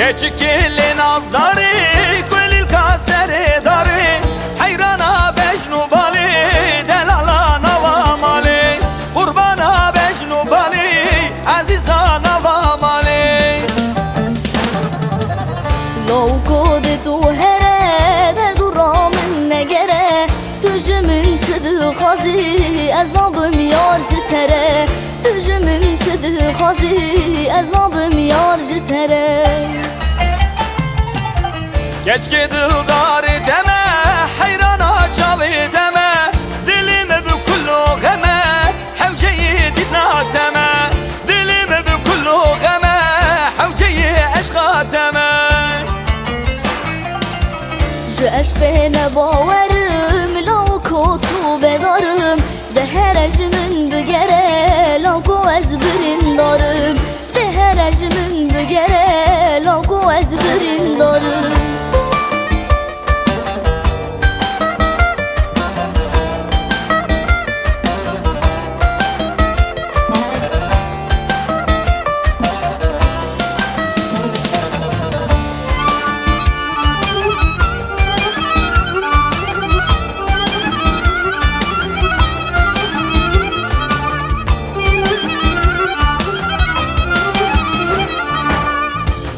Geçikili nazdarı Kulil kaseri darı Hayrana bejnu bali Delala nava mali Kurbana bejnu bali Aziza nava mali Lovko de tu here Derdu ramın negere Tüjümün çıdı khazi Ez nabım yar jitere Tüjümün çıdı khazi Ez nabım yar jitere Geçki dildarı deme Hayrana çavi deme Dilime bu kullu geme Hevceyi didna deme Dilime bu kullu geme Hevceyi eşka deme Ji eşqê nebawerim Lawko tu bedarım Dehere ji min bigere Lawko ez birindarım Dehere ji min bigere Lawko ez birindarım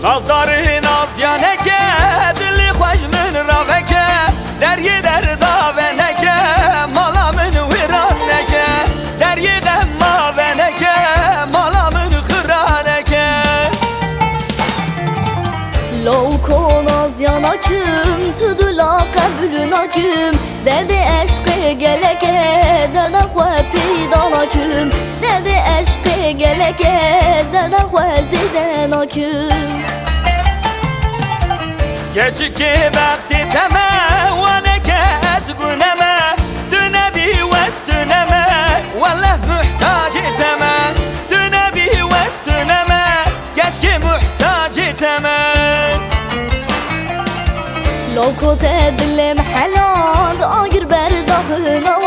Nazdarı naz yaneke Dili hoş min raveke Deryi derda ve neke Malamın viran neke Deryi demma ve neke Malamın hıra neke Lawko naz yanaküm Tudula kabulünaküm Derdi eşqê geleke Derde xwe peydanaküm Derdi eşqê geleke Derde xwe zêdenaküm Geçiki vakti teme Vaneke ez guneme Tünebi vestüneme Vallah muhtaç eteme Tünebi vestüneme Geçki muhtaç eteme Lawko te dilim helal Agir berdahına